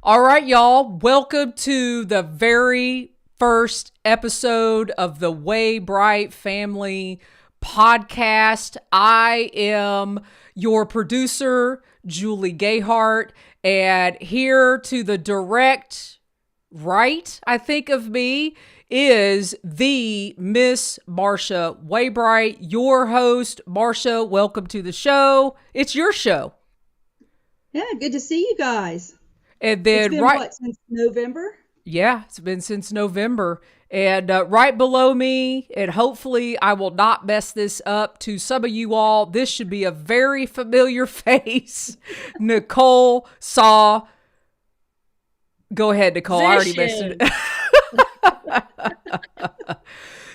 All right, y'all. Welcome to the very first episode of the Waybright Family Podcast. I am your producer, Julie Gayheart, and here to the direct right, I think, of me is the Miss Marsha Waybright, your host. Marsha, welcome to the show. It's your show. Yeah, good to see you guys. And then It's been since November? Yeah, it's been since November. And right below me, and hopefully I will not mess this up to some of you all, this should be a very familiar face. Nicolle Saw. Go ahead, Nicolle. I already messed it.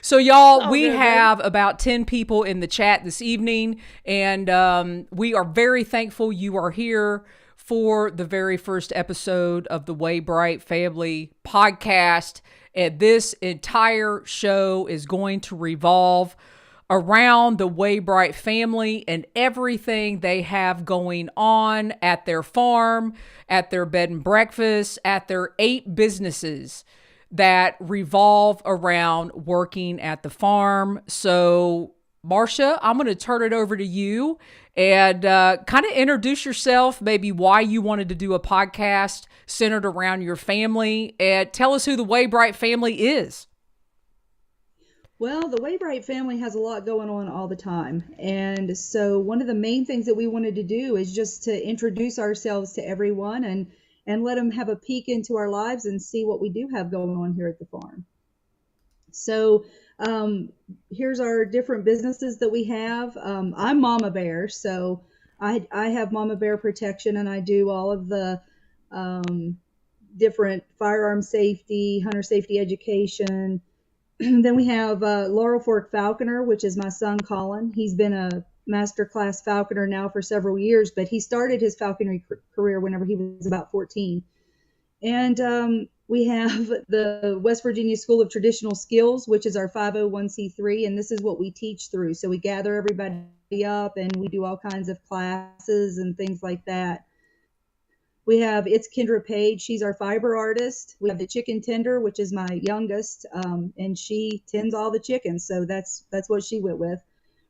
So y'all, we have about 10 people in the chat this evening, and we are very thankful you are here for the very first episode of the Waybright Family Podcast. And this entire show is going to revolve around the Waybright family and everything they have going on at their farm, at their bed and breakfast, at their 8 businesses that revolve around working at the farm. So, Marsha, I'm going to turn it over to you and kind of introduce yourself, maybe why you wanted to do a podcast centered around your family, and tell us who the Waybright family is. Well, the Waybright family has a lot going on all the time. And so one of the main things that we wanted to do is just to introduce ourselves to everyone and let them have a peek into our lives and see what we do have going on here at the farm. So here's our different businesses that we have. I'm Mama Bear, so I have Mama Bear Protection, and I do all of the different firearm safety, hunter safety education. Then we have Laurel Fork Falconer, which is my son, Colin. He's been a master class falconer now for several years, but he started his falconry career whenever he was about 14. And we have the West Virginia School of Traditional Skills, which is our 501c3, and this is what we teach through. So we gather everybody up and we do all kinds of classes and things like that. We have It's Kendra Page. She's our fiber artist. We have the Chicken Tender, which is my youngest, and she tends all the chickens. So that's what she went with.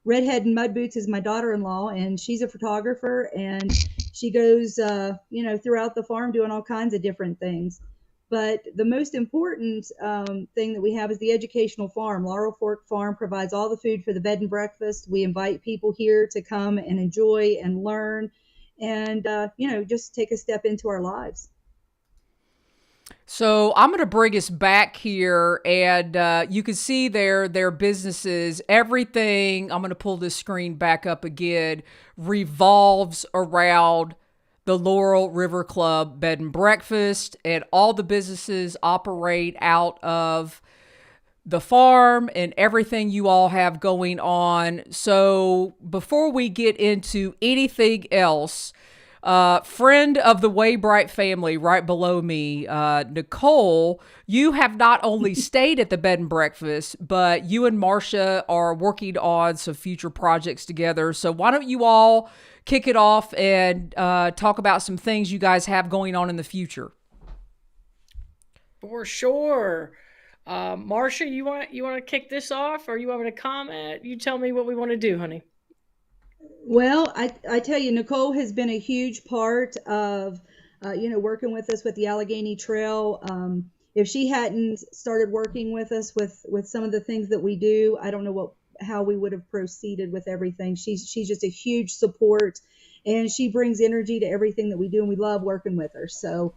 Redhead and Mud Boots is my daughter-in-law, and she's a photographer, and she goes, throughout the farm doing all kinds of different things. But the most important thing that we have is the educational farm. Laurel Fork Farm provides all the food for the bed and breakfast. We invite people here to come and enjoy and learn and, just take a step into our lives. So I'm going to bring us back here, and you can see their businesses. Everything, I'm going to pull this screen back up again, revolves around the Laurel River Club Bed and Breakfast, and all the businesses operate out of the farm and everything you all have going on. So before we get into anything else, friend of the Waybright family right below me, Nicolle, you have not only stayed at the bed and breakfast, but you and Marsha are working on some future projects together. So why don't you all kick it off and talk about some things you guys have going on in the future? For sure. Marsha, you want to kick this off, or you want me to comment? You tell me what we want to do, honey. Well, I tell you, Nicolle has been a huge part of, working with us with the Allegheny Trail. If she hadn't started working with us with some of the things that we do, I don't know how we would have proceeded with everything. She's just a huge support, and she brings energy to everything that we do, and we love working with her. So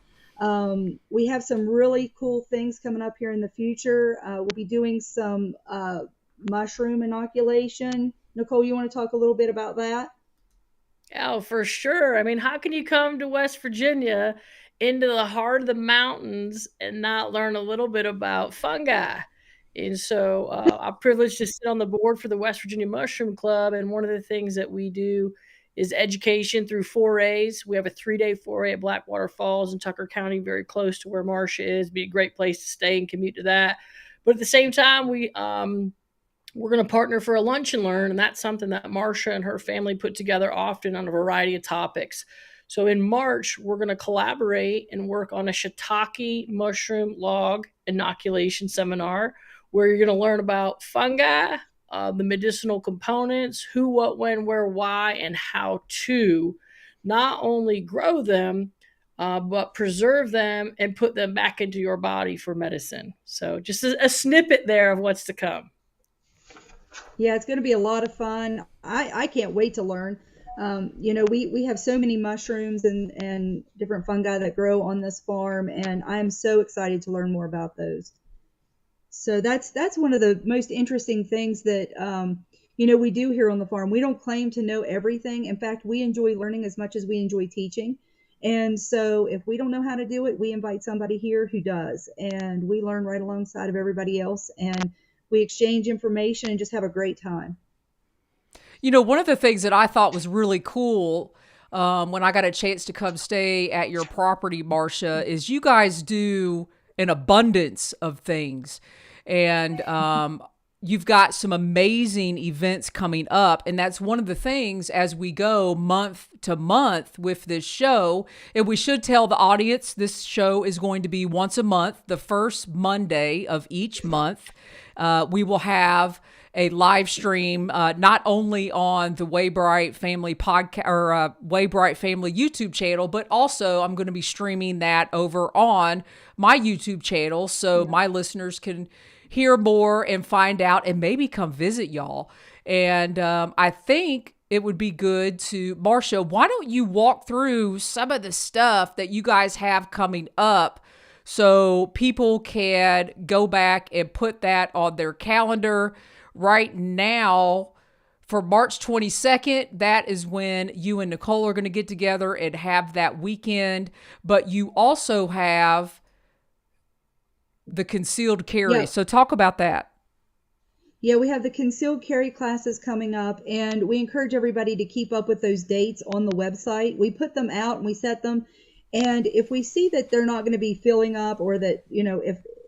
we have some really cool things coming up here in the future. We'll be doing some mushroom inoculation. Nicolle, you want to talk a little bit about that? Oh, for sure. I mean, how can you come to West Virginia into the heart of the mountains and not learn a little bit about fungi? And so I'm privileged to sit on the board for the West Virginia Mushroom Club. And one of the things that we do is education through forays. We have a 3-day foray at Blackwater Falls in Tucker County, very close to where Marsha is. Be a great place to stay and commute to that. But at the same time, we're going to partner for a lunch and learn, and that's something that Marsha and her family put together often on a variety of topics. So in March, we're going to collaborate and work on a shiitake mushroom log inoculation seminar where you're going to learn about fungi, the medicinal components, who, what, when, where, why, and how to not only grow them, but preserve them and put them back into your body for medicine. So just a snippet there of what's to come. Yeah, it's going to be a lot of fun. I can't wait to learn. We have so many mushrooms and different fungi that grow on this farm, and I'm so excited to learn more about those. So that's one of the most interesting things that, we do here on the farm. We don't claim to know everything. In fact, we enjoy learning as much as we enjoy teaching. And so if we don't know how to do it, we invite somebody here who does, and we learn right alongside of everybody else, and we exchange information and just have a great time. One of the things that I thought was really cool when I got a chance to come stay at your property, Marsha, is you guys do an abundance of things. And you've got some amazing events coming up. And that's one of the things as we go month to month with this show. And we should tell the audience this show is going to be once a month, the first Monday of each month. We will have a live stream, not only on the Waybright Family Podcast or Waybright Family YouTube channel, but also I'm going to be streaming that over on my YouTube channel so my listeners can hear more and find out and maybe come visit y'all. And I think it would be good to, Marsha, why don't you walk through some of the stuff that you guys have coming up so people can go back and put that on their calendar. Right now, for March 22nd, that is when you and Nicolle are going to get together and have that weekend. But you also have the concealed carry. Yeah. So talk about that. Yeah, we have the concealed carry classes coming up, and we encourage everybody to keep up with those dates on the website. We put them out and we set them. And if we see that they're not going to be filling up, or that,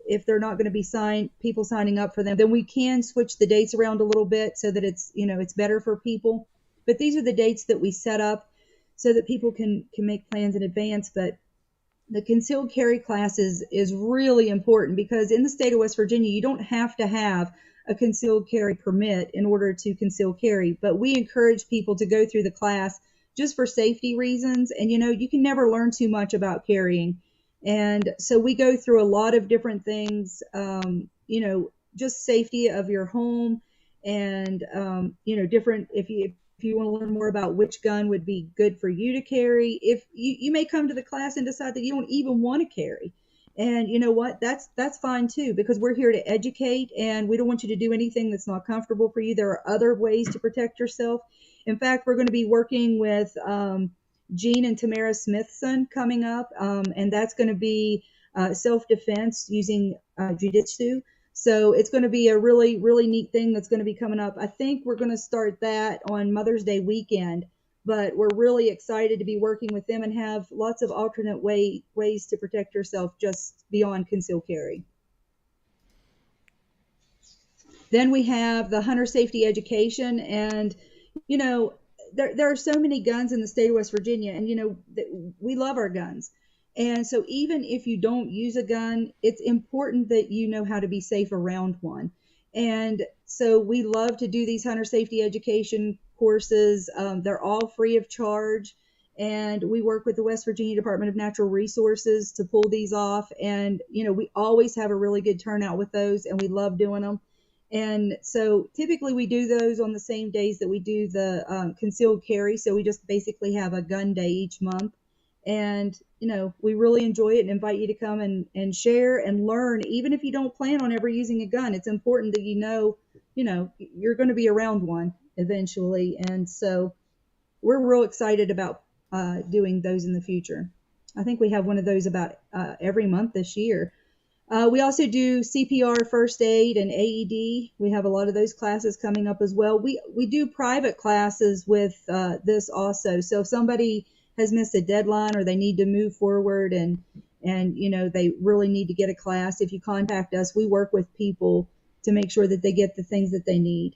if they're not going to be people signing up for them, then we can switch the dates around a little bit so that it's, it's better for people. But these are the dates that we set up so that people can make plans in advance. But the concealed carry class is really important because in the state of West Virginia, you don't have to have a concealed carry permit in order to conceal carry. But we encourage people to go through the class just for safety reasons. And, you can never learn too much about carrying. And so we go through a lot of different things, just safety of your home and, different, if you want to learn more about which gun would be good for you to carry, if you may come to the class and decide that you don't even want to carry. And you know what, that's fine too, because we're here to educate and we don't want you to do anything that's not comfortable for you. There are other ways to protect yourself. In fact, we're going to be working with, Gene and Tamara Smithson coming up, and that's going to be self-defense using jiu-jitsu. So it's going to be a really, really neat thing that's going to be coming up. I think we're going to start that on Mother's Day weekend, but we're really excited to be working with them and have lots of alternate ways to protect yourself just beyond concealed carry. Then we have the hunter safety education, and there are so many guns in the state of West Virginia, and we love our guns. And so even if you don't use a gun, it's important that you know how to be safe around one. And so we love to do these hunter safety education courses. They're all free of charge. And we work with the West Virginia Department of Natural Resources to pull these off. And, we always have a really good turnout with those, and we love doing them. And so typically we do those on the same days that we do the concealed carry. So we just basically have a gun day each month. And, we really enjoy it and invite you to come and share and learn. Even if you don't plan on ever using a gun, it's important that you're going to be around one eventually. And so we're real excited about doing those in the future. I think we have one of those about every month this year. We also do CPR First Aid and AED. We have a lot of those classes coming up as well. We do private classes with this also. So if somebody has missed a deadline or they need to move forward and they really need to get a class, if you contact us, we work with people to make sure that they get the things that they need.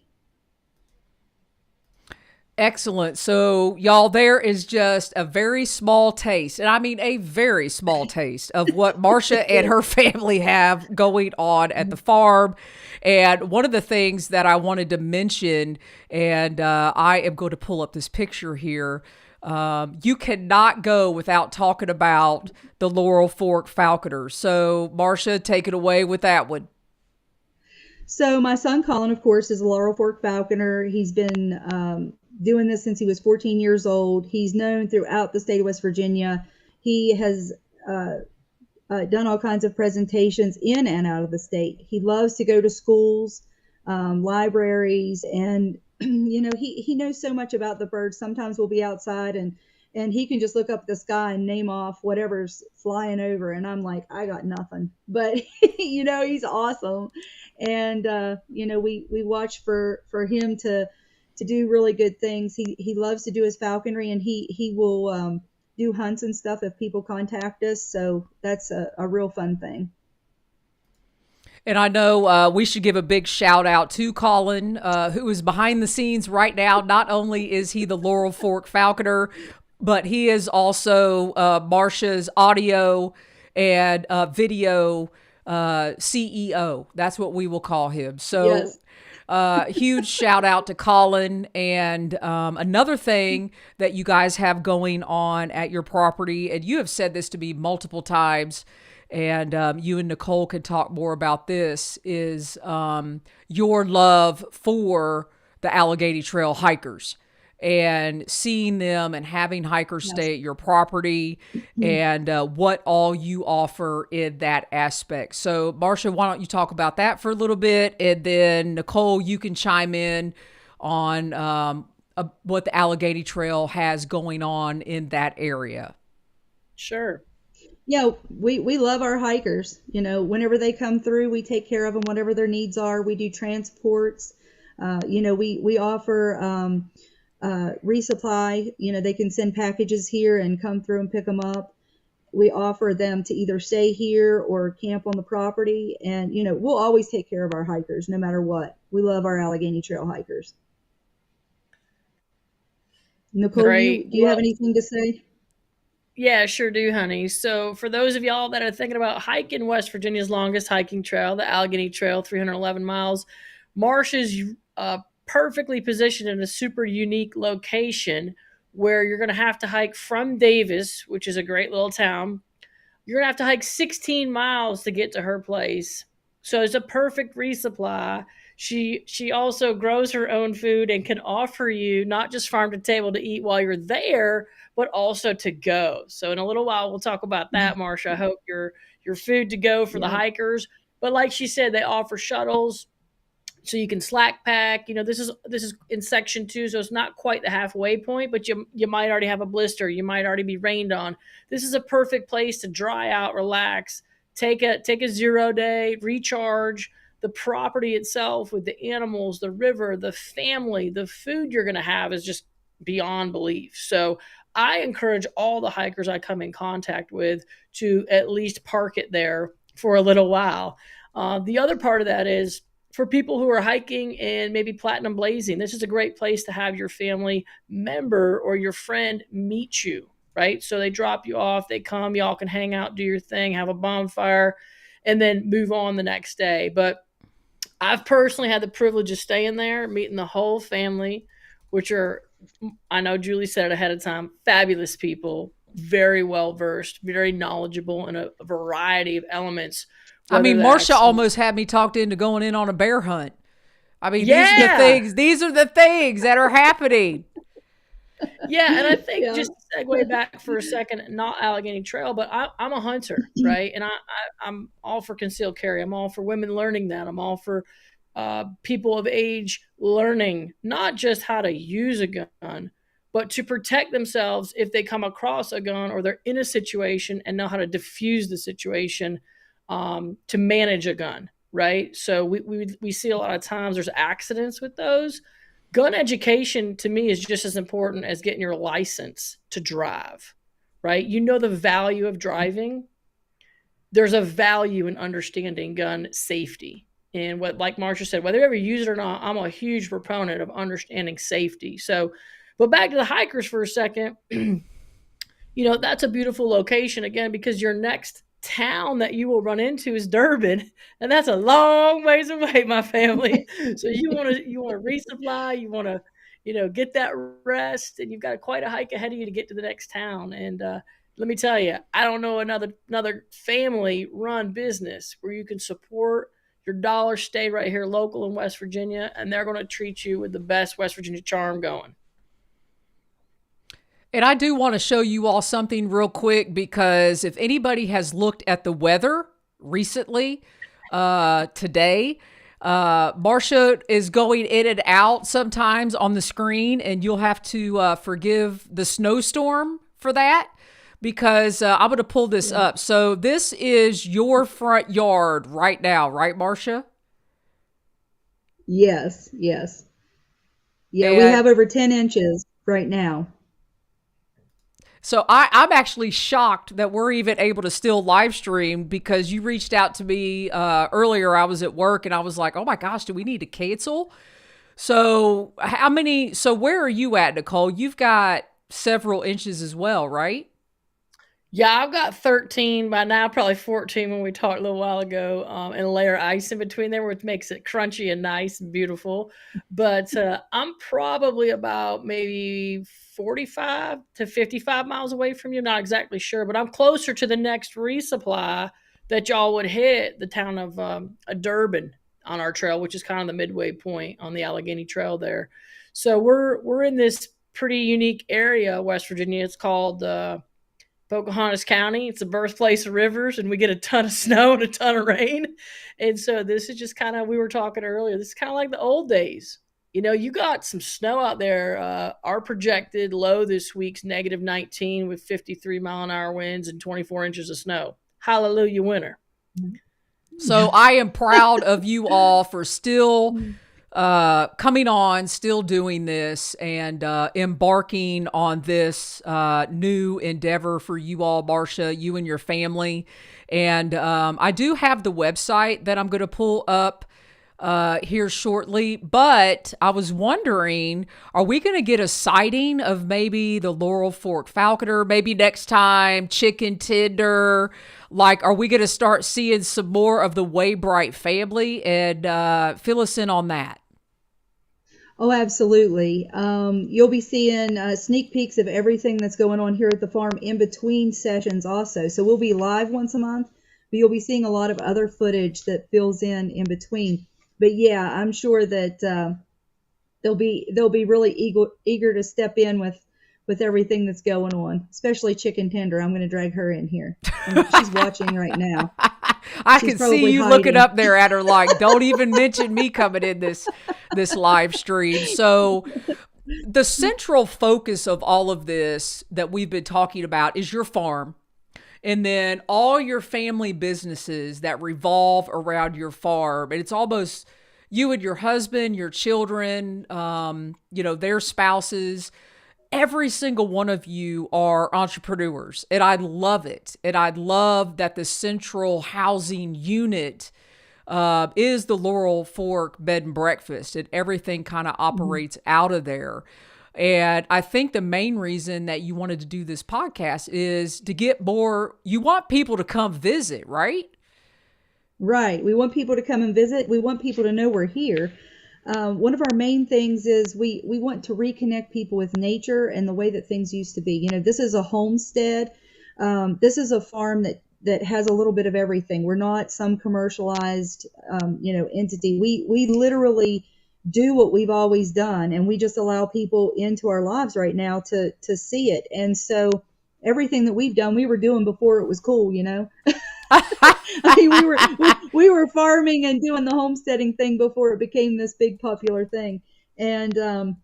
Excellent. So, y'all, there is just a very small taste, and I mean a very small taste of what Marsha and her family have going on at the farm. And one of the things that I wanted to mention, and I am going to pull up this picture here. You cannot go without talking about the Laurel Fork Falconer. So, Marsha, take it away with that one. So my son Colin, of course, is a Laurel Fork Falconer. He's been doing this since he was 14 years old. He's known throughout the state of West Virginia. He has done all kinds of presentations in and out of the state. He loves to go to schools, libraries, and he knows so much about the birds. Sometimes we'll be outside and he can just look up at the sky and name off whatever's flying over, and I'm like, I got nothing. But he's awesome, and we watch for him to do really good things. He loves to do his falconry, and he will do hunts and stuff if people contact us. So that's a real fun thing. And I know we should give a big shout out to Colin, who is behind the scenes right now. Not only is he the Laurel Fork Falconer, but he is also Marsha's audio and video CEO. That's what we will call him. So Yes. Huge shout out to Colin. And another thing that you guys have going on at your property, and you have said this to me multiple times, and you and Nicolle can talk more about this, is your love for the Allegheny Trail hikers and seeing them and having hikers stay at your property and what all you offer in that aspect. So, Marsha, why don't you talk about that for a little bit? And then, Nicolle, you can chime in on what the Allegheny Trail has going on in that area. Sure. Yeah, we love our hikers. Whenever they come through, we take care of them, whatever their needs are. We do transports. We offer resupply. They can send packages here and come through and pick them up. We offer them to either stay here or camp on the property. And, we'll always take care of our hikers no matter what. We love our Allegheny Trail hikers. Nicolle, do you have anything to say? Yeah, sure do, honey. So for those of y'all that are thinking about hiking West Virginia's longest hiking trail, the Allegheny Trail, 311 miles, Marsha's perfectly positioned in a super unique location where you're going to have to hike from Davis, which is a great little town. You're going to have to hike 16 miles to get to her place. So it's a perfect resupply. She also grows her own food and can offer you not just farm to table to eat while you're there, but also to go. So in a little while, we'll talk about that, Marsha. I hope your food to go for the hikers. But like she said, they offer shuttles. So you can slack pack. This is in section 2, so it's not quite the halfway point, but you might already have a blister. You might already be rained on. This is a perfect place to dry out, relax, take a 0 day, recharge. The property itself with the animals, the river, the family, the food you're going to have is just beyond belief. So I encourage all the hikers I come in contact with to at least park it there for a little while. The other part of that is, for people who are hiking and maybe platinum blazing, this is a great place to have your family member or your friend meet you, right? So they drop you off, they come, y'all can hang out, do your thing, have a bonfire, and then move on the next day. But I've personally had the privilege of staying there, meeting the whole family, which are, I know Julie said it ahead of time, fabulous people, very well-versed, very knowledgeable in a variety of elements. I mean, Marsha almost had me talked into going in on a bear hunt. I mean, these are the things that are happening. Yeah, and I think just to segue back for a second, not Allegheny Trail, but I'm a hunter, right? And I'm all for concealed carry. I'm all for women learning that. I'm all for people of age learning not just how to use a gun, but to protect themselves if they come across a gun or they're in a situation and know how to diffuse the situation. To manage a gun, right? So we see a lot of times there's accidents with those. Gun education to me is just as important as getting your license to drive, right? The value of driving. There's a value in understanding gun safety. And like Marsha said, whether you ever use it or not, I'm a huge proponent of understanding safety. So But back to the hikers for a second. That's a beautiful location again, because your next town that you will run into is Durban, and that's a long ways away, my family. So you want to resupply, you want to get that rest, and you've got quite a hike ahead of you to get to the next town. And let me tell you, I don't know another family run business where you can support your dollar, stay right here local in West Virginia, and they're going to treat you with the best West Virginia charm going. And I do want to show you all something real quick, because if anybody has looked at the weather recently, today, Marsha is going in and out sometimes on the screen, and you'll have to forgive the snowstorm for that, because I'm going to pull this up. So this is your front yard right now, right, Marsha? Yes. Yeah, and we have over 10 inches right now. So I'm actually shocked that we're even able to still live stream, because you reached out to me earlier. I was at work and I was like, oh my gosh, do we need to cancel? So where are you at, Nicolle? You've got several inches as well, right? Yeah, I've got 13 by now, probably 14 when we talked a little while ago, and a layer of ice in between there, which makes it crunchy and nice and beautiful. But I'm probably about maybe 45 to 55 miles away from you. I'm not exactly sure, but I'm closer to the next resupply that y'all would hit, the town of Durban on our trail, which is kind of the midway point on the Allegheny Trail there. So we're in this pretty unique area, West Virginia. It's called Pocahontas County. It's the birthplace of rivers, and we get a ton of snow and a ton of rain. And so this is just kind of, we were talking earlier, this is kind of like the old days. You got some snow out there. Our projected low this week's -19 with 53 mile an hour winds and 24 inches of snow. Hallelujah, winter. So I am proud of you all for still coming on, still doing this, and embarking on this new endeavor for you all, Marsha, you and your family. And I do have the website that I'm going to pull up here shortly, but I was wondering, are we going to get a sighting of maybe the Laurel Fork Falconer maybe next time, chicken tender? Like, are we going to start seeing some more of the Waybright family? And fill us in on that. Oh, absolutely. You'll be seeing sneak peeks of everything that's going on here at the farm in between sessions also. So we'll be live once a month, but you'll be seeing a lot of other footage that fills in between. But yeah, I'm sure that they'll be really eager to step in with everything that's going on, especially Chicken Tender. I'm going to drag her in here. She's watching right now. I can see you looking up there at her like, don't even mention me coming in this live stream. So the central focus of all of this that we've been talking about is your farm. And then all your family businesses that revolve around your farm. And it's almost you and your husband, your children, their spouses. Every single one of you are entrepreneurs. And I love it. And I love that the central housing unit is the Laurel Fork Bed and Breakfast. And everything kind of operates out of there. And I think the main reason that you wanted to do this podcast is to get more, you want people to come visit, right? Right. We want people to come and visit. We want people to know we're here. One of our main things is we want to reconnect people with nature and the way that things used to be. This is a homestead. This is a farm that has a little bit of everything. We're not some commercialized, entity. We literally do what we've always done, and we just allow people into our lives right now to see it. And so everything that we've done, we were doing before it was cool, I mean, we were farming and doing the homesteading thing before it became this big popular thing. And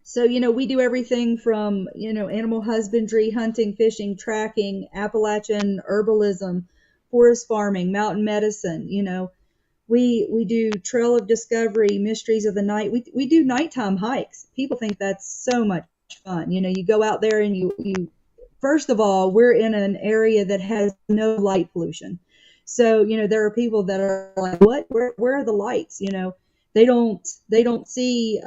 so we do everything from animal husbandry, hunting, fishing, tracking, Appalachian herbalism, forest farming, mountain medicine. We do Trail of Discovery, Mysteries of the Night. We do nighttime hikes. People think that's so much fun. You go out there and you first of all, we're in an area that has no light pollution. So, there are people that are like, what? Where are the lights? They don't see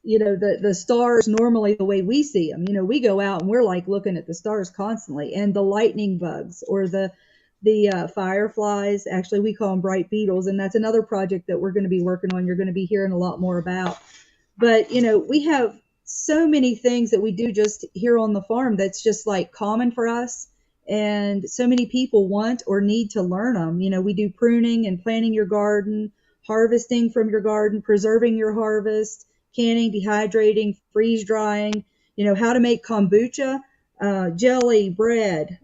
the stars normally the way we see them. We go out and we're like looking at the stars constantly, and the lightning bugs or the fireflies. Actually, we call them bright beetles, and that's another project that we're going to be working on. You're going to be hearing a lot more about. But we have so many things that we do just here on the farm that's just like common for us, and so many people want or need to learn them. We do pruning and planting your garden, harvesting from your garden, preserving your harvest, canning, dehydrating, freeze drying, how to make kombucha, jelly, bread,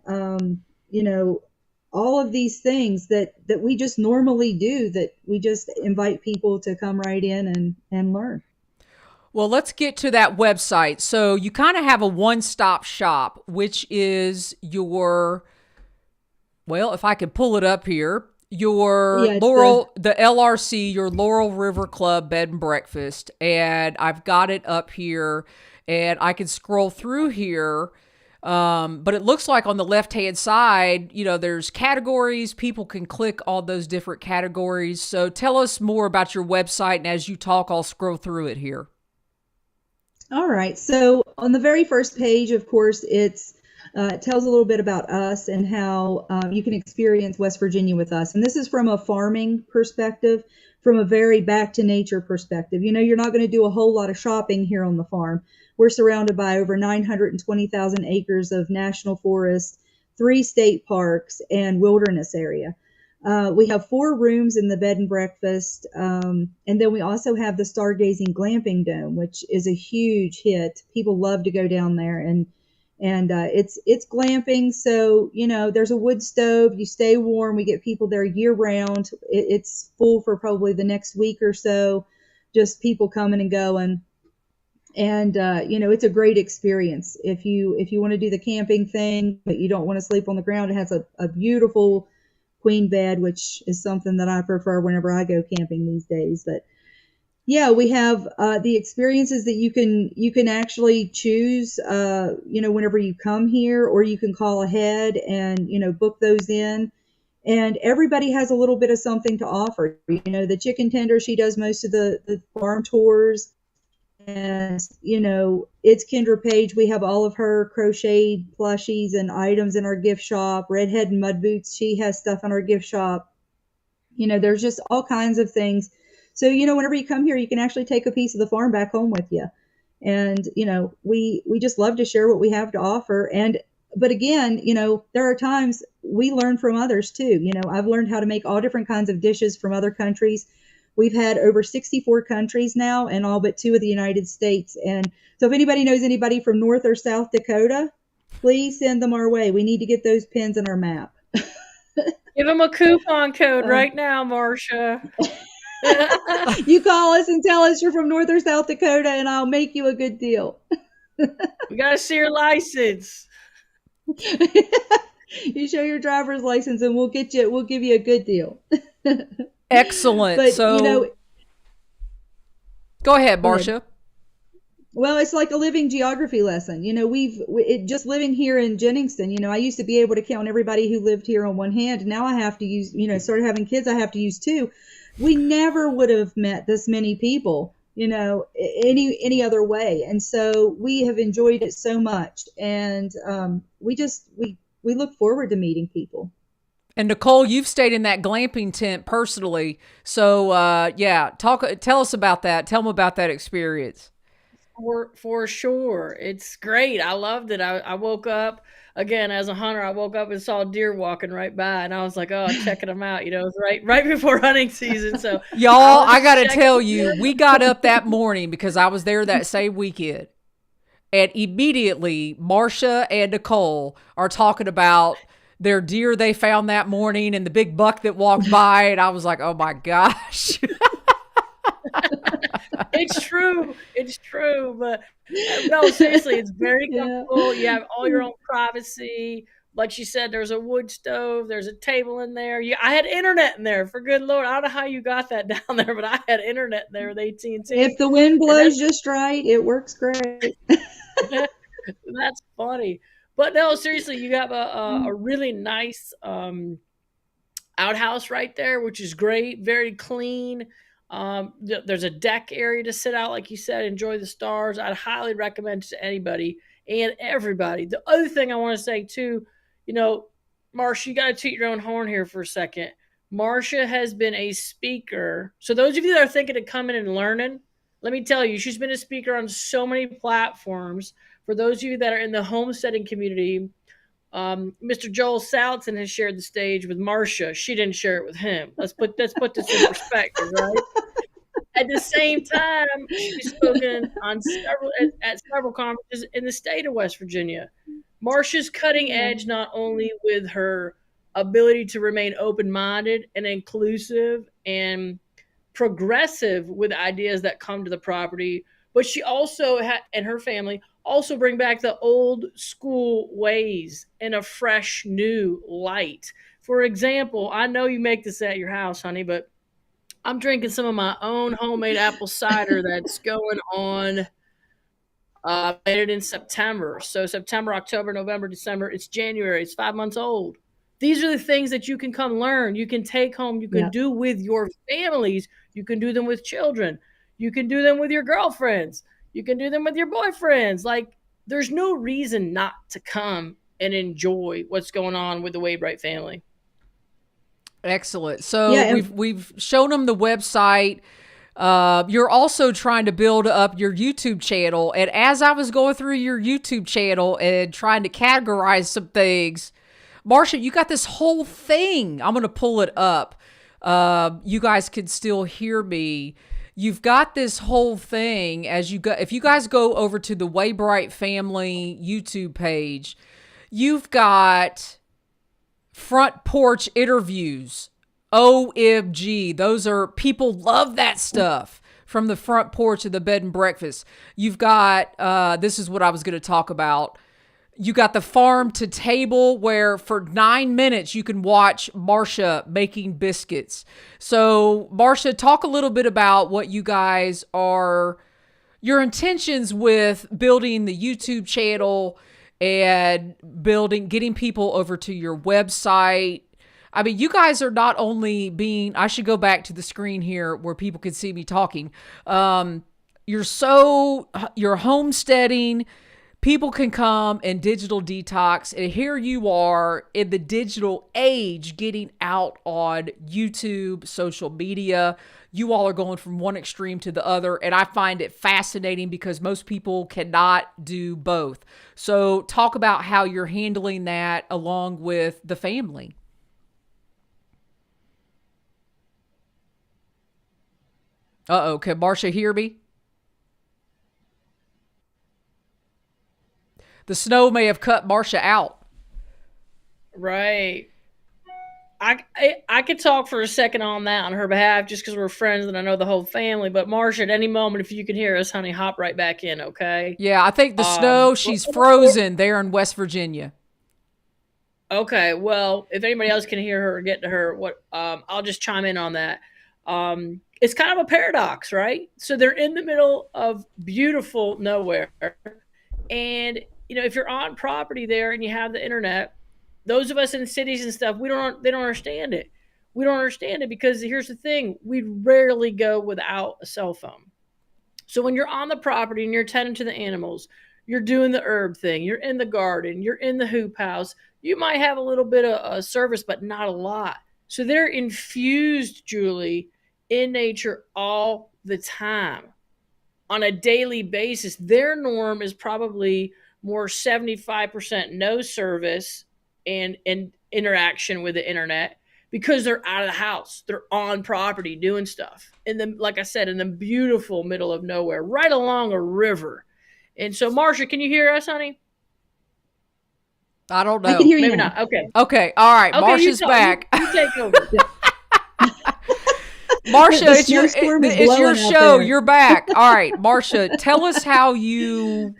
all of these things that we just normally do, that we just invite people to come right in and learn. Well, let's get to that website. So you kind of have a one-stop shop, which is your, well, if I could pull it up here, your the LRC, your Laurel River Club Bed and Breakfast. And I've got it up here, and I can scroll through here. But it looks like on the left-hand side, there's categories. People can click all those different categories. So tell us more about your website. And as you talk, I'll scroll through it here. All right. So on the very first page, of course, it tells a little bit about us and how you can experience West Virginia with us. And this is from a farming perspective, from a very back to nature perspective. You're not going to do a whole lot of shopping here on the farm. We're surrounded by over 920,000 acres of national forest, 3 state parks, and wilderness area. We have 4 rooms in the bed and breakfast. And then we also have the stargazing glamping dome, which is a huge hit. People love to go down there, and it's glamping. So, there's a wood stove, you stay warm. We get people there year round. It's full for probably the next week or so, just people coming and going. And, it's a great experience. If you want to do the camping thing, but you don't want to sleep on the ground, it has a beautiful queen bed, which is something that I prefer whenever I go camping these days. But yeah, we have the experiences that you can actually choose, whenever you come here, or you can call ahead and, book those in. And everybody has a little bit of something to offer. The chicken tender, she does most of the farm tours. And, it's Kendra Page. We have all of her crocheted plushies and items in our gift shop. Redhead and Mud Boots, she has stuff in our gift shop. There's just all kinds of things. So, whenever you come here, you can actually take a piece of the farm back home with you. And, we just love to share what we have to offer. But again, there are times we learn from others too. I've learned how to make all different kinds of dishes from other countries. We've had over 64 countries now, and all but 2 of the United States. And so if anybody knows anybody from North or South Dakota, please send them our way. We need to get those pins in our map. Give them a coupon code right now, Marsha. You call us and tell us you're from North or South Dakota, and I'll make you a good deal. We got to see your license. You show your driver's license, and we'll give you a good deal. Excellent. But, so go ahead, Marsha. Well, it's like a living geography lesson. Just living here in Jenningston, I used to be able to count everybody who lived here on one hand. Now I have to use, started having kids, I have to use 2. We never would have met this many people, any other way. And so we have enjoyed it so much. And we look forward to meeting people. And Nicolle, you've stayed in that glamping tent personally. So, tell us about that. Tell them about that experience. For sure. It's great. I loved it. I woke up, again, as a hunter, I woke up and saw a deer walking right by, and I was like, oh, checking them out. It's right before hunting season. So y'all, I got to tell you, we got up that morning because I was there that same weekend. And immediately, Marsha and Nicolle are talking about their deer they found that morning and the big buck that walked by. And I was like, oh my gosh. It's true. But no, seriously, it's very comfortable. You have all your own privacy. Like she said, there's a wood stove. There's a table in there. I had internet in there, for good Lord. I don't know how you got that down there, but I had internet in there with AT&T. If the wind blows just right, it works great. That's funny. But no, seriously, you have a really nice outhouse right there, which is great. Very clean. There's a deck area to sit out, like you said, enjoy the stars. I'd highly recommend it to anybody and everybody. The other thing I want to say too, Marsha, you got to toot your own horn here for a second. Marsha has been a speaker. So those of you that are thinking of coming and learning, let me tell you, she's been a speaker on so many platforms. For those of you that are in the homesteading community, Mr. Joel Salton has shared the stage with Marsha. She didn't share it with him. Let's put this in perspective, right? At the same time, she's spoken on at several conferences in the state of West Virginia. Marsha's cutting edge not only with her ability to remain open-minded and inclusive and progressive with ideas that come to the property, but she also and her family also bring back the old school ways in a fresh new light. For example, I know you make this at your house, honey, but I'm drinking some of my own homemade apple cider that's going on made it in September. So September, October, November, December, it's January. It's 5 months old. These are the things that you can come learn. You can take home. You can do with your families. You can do them with children. You can do them with your girlfriends. You can do them with your boyfriends. Like, there's no reason not to come and enjoy what's going on with the Waybright family. Excellent. So we've shown them the website. You're also trying to build up your YouTube channel. And as I was going through your YouTube channel and trying to categorize some things, Marsha, you got this whole thing. I'm going to pull it up. You guys can still hear me. You've got this whole thing as you go. If you guys go over to the Waybright Family YouTube page, you've got front porch interviews. OMG. Those are, people love that stuff from the front porch of the bed and breakfast. You've got, this is what I was going to talk about. You got the farm to table where for 9 minutes you can watch Marsha making biscuits. So Marsha, talk a little bit about what you guys are, your intentions with building the YouTube channel and getting people over to your website. I mean, you guys are not only I should go back to the screen here where people can see me talking. You're homesteading. People can come and digital detox. And here you are in the digital age getting out on YouTube, social media. You all are going from one extreme to the other. And I find it fascinating because most people cannot do both. So talk about how you're handling that along with the family. Uh-oh, can Marsha hear me? The snow may have cut Marsha out. Right. I could talk for a second on that on her behalf just because we're friends and I know the whole family. But Marsha, at any moment, if you can hear us, honey, hop right back in, okay? Yeah, I think the snow, she's frozen there in West Virginia. Okay, well, if anybody else can hear her or get to her, I'll just chime in on that. It's kind of a paradox, right? So they're in the middle of beautiful nowhere. And if you're on property there and you have the internet, those of us in cities and stuff, they don't understand it. We don't understand it because here's the thing. We rarely go without a cell phone. So when you're on the property and you're tending to the animals, you're doing the herb thing, you're in the garden, you're in the hoop house, you might have a little bit of service, but not a lot. So they're infused, Julie, in nature all the time. On a daily basis, their norm is probably more 75% no service and interaction with the internet because they're out of the house. They're on property doing stuff. And then, like I said, in the beautiful middle of nowhere, right along a river. And so, Marsha, can you hear us, honey? I don't know. I can hear you. Maybe not. Okay. Okay. All right. Okay, Marsha's back. You take over. Marsha, it's your show. You're back. All right, Marsha, tell us how you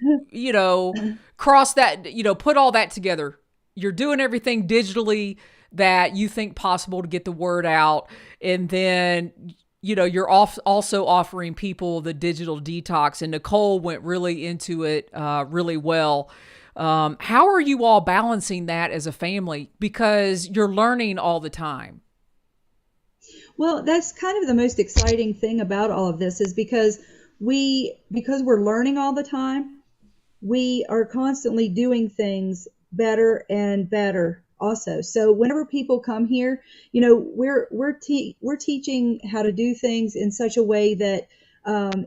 cross that, put all that together. You're doing everything digitally that you think possible to get the word out. And then, you're also offering people the digital detox. And Nicolle went really into it really well. How are you all balancing that as a family? Because you're learning all the time. Well, that's kind of the most exciting thing about all of this is because we're learning all the time, we are constantly doing things better and better also. So whenever people come here, we're teaching how to do things in such a way that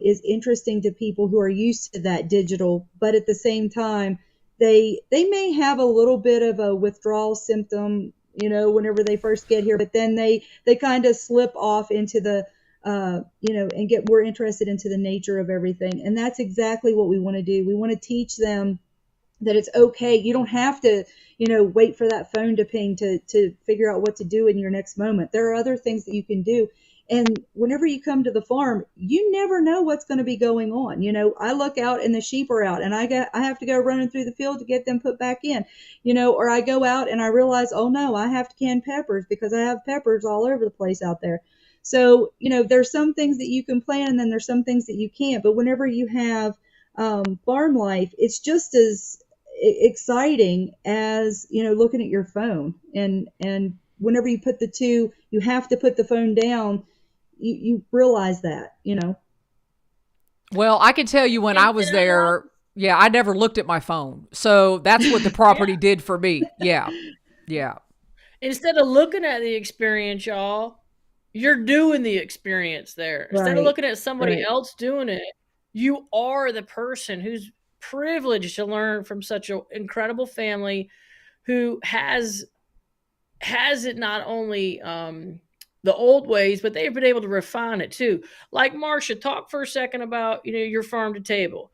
is interesting to people who are used to that digital, but at the same time, they may have a little bit of a withdrawal symptom, whenever they first get here, but then they kind of slip off into the, and get more interested into the nature of everything. And that's exactly what we want to do. We want to teach them that it's okay. You don't have to, wait for that phone to ping to figure out what to do in your next moment. There are other things that you can do. And whenever you come to the farm, you never know what's going to be going on. I look out and the sheep are out and I have to go running through the field to get them put back in, or I go out and I realize, oh no, I have to can peppers because I have peppers all over the place out there. So, there's some things that you can plan and then there's some things that you can't. But whenever you have farm life, it's just as exciting as, looking at your phone. And whenever you put the two, you have to put the phone down. You realize that, Well, I can tell you when I was there, I never looked at my phone. So that's what the property did for me. Yeah. Yeah. Instead of looking at the experience, y'all, you're doing the experience there. Instead of looking at somebody else doing it, you are the person who's privileged to learn from such an incredible family who has it not only the old ways, but they've been able to refine it too. Like Marsha, talk for a second about your farm to table.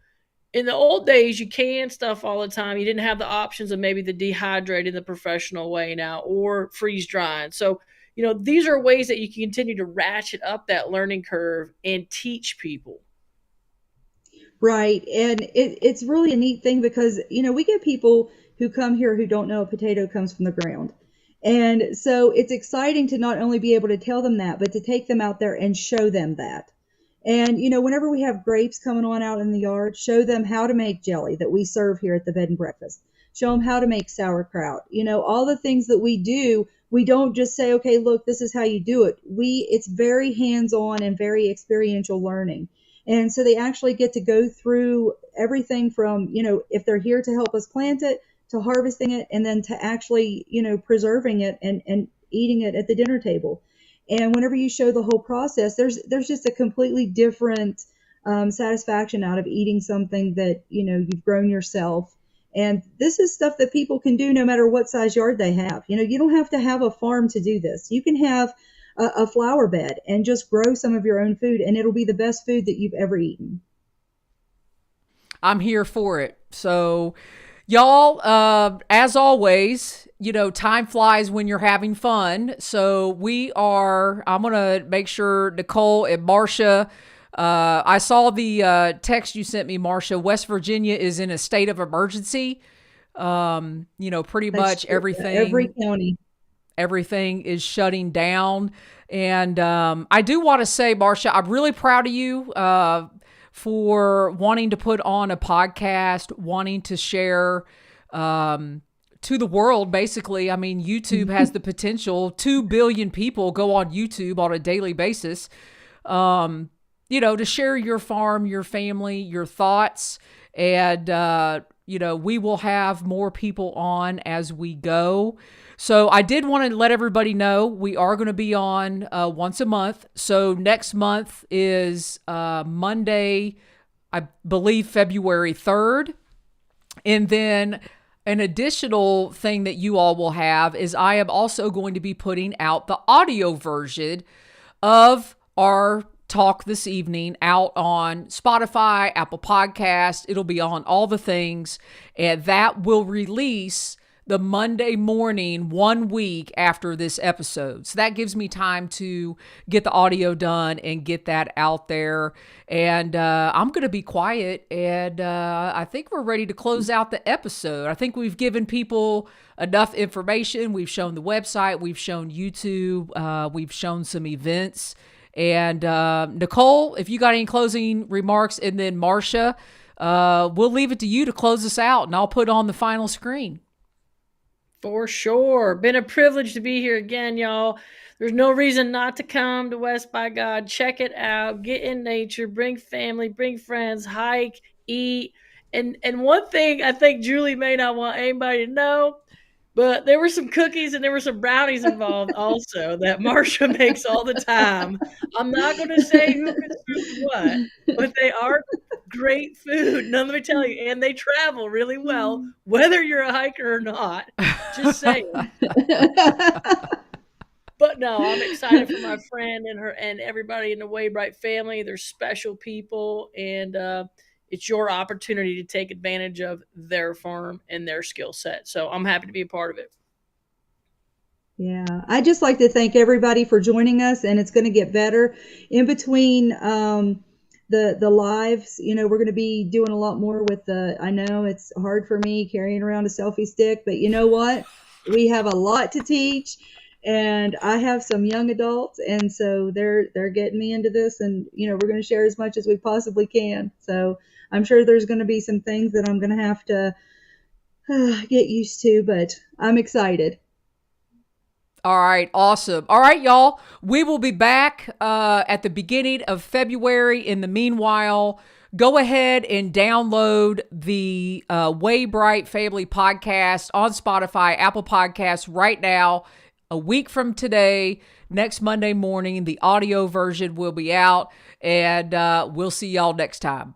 In the old days, you canned stuff all the time. You didn't have the options of maybe the dehydrating the professional way now or freeze drying. So these are ways that you can continue to ratchet up that learning curve and teach people. Right. And it's really a neat thing because, we get people who come here who don't know a potato comes from the ground. And so it's exciting to not only be able to tell them that, but to take them out there and show them that. And, whenever we have grapes coming on out in the yard, show them how to make jelly that we serve here at the bed and breakfast. Show them how to make sauerkraut. All the things that we do, we don't just say, okay, look, this is how you do it. It's very hands-on and very experiential learning. And so they actually get to go through everything from, if they're here to help us plant it, to harvesting it, and then to actually, preserving it and eating it at the dinner table. And whenever you show the whole process, there's just a completely different satisfaction out of eating something that, you've grown yourself. And this is stuff that people can do no matter what size yard they have. You don't have to have a farm to do this. You can have a flower bed and just grow some of your own food, and it'll be the best food that you've ever eaten. I'm here for it. So y'all, as always, time flies when you're having fun. So I'm going to make sure Nicolle and Marsha, I saw the text you sent me, Marsha. West Virginia is in a state of emergency. Pretty much everything. Every county. Everything is shutting down. And I do want to say, Marsha, I'm really proud of you for wanting to put on a podcast, wanting to share to the world, basically. I mean, YouTube has the potential. 2 billion people go on YouTube on a daily basis, to share your farm, your family, your thoughts. And, we will have more people on as we go. So I did want to let everybody know we are going to be on once a month. So next month is Monday, I believe February 3rd. And then an additional thing that you all will have is I am also going to be putting out the audio version of our talk this evening out on Spotify, Apple Podcast. It'll be on all the things, and that will release the Monday morning, 1 week after this episode. So that gives me time to get the audio done and get that out there. And I'm going to be quiet. And I think we're ready to close out the episode. I think we've given people enough information. We've shown the website. We've shown YouTube. We've shown some events. And Nicolle, if you got any closing remarks, and then Marsha, we'll leave it to you to close us out, and I'll put on the final screen. For sure. Been a privilege to be here again, y'all. There's no reason not to come to West by God. Check it out. Get in nature. Bring family. Bring friends. Hike. Eat. And one thing I think Julie may not want anybody to know, but there were some cookies and there were some brownies involved also that Marsha makes all the time. I'm not going to say who consumes what, but they are great food. Now, let me tell you, and they travel really well, whether you're a hiker or not. Just saying. But no, I'm excited for my friend and her and everybody in the Waybright family. They're special people, and it's your opportunity to take advantage of their farm and their skill set. So I'm happy to be a part of it. Yeah, I'd just like to thank everybody for joining us, and it's going to get better in between the lives. You know, we're going to be doing a lot more with I know it's hard for me carrying around a selfie stick, but you know what? We have a lot to teach, and I have some young adults, and so they're getting me into this, and you know, we're going to share as much as we possibly can. So I'm sure there's going to be some things that I'm going to have to get used to, but I'm excited. All right, awesome. All right, y'all. We will be back at the beginning of February. In the meanwhile, go ahead and download the Waybright Family Podcast on Spotify, Apple Podcasts right now. A week from today, next Monday morning, the audio version will be out, and we'll see y'all next time.